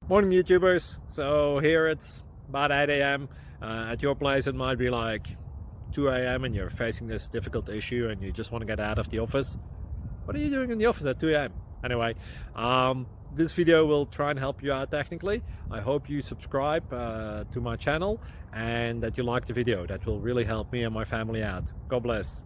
Morning YouTubers. So here it's about 8 a.m. At your place it might be like 2 a.m. and you're facing this difficult issue and you just want to get out of the office. What are you doing in the office at 2 a.m.? Anyway, this video will try and help you out technically. I hope you subscribe to my channel and that you like the video. That will really help me and my family out. God bless.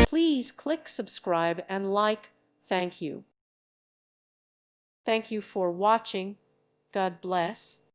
Please click subscribe and like. Thank you. Thank you for watching. God bless.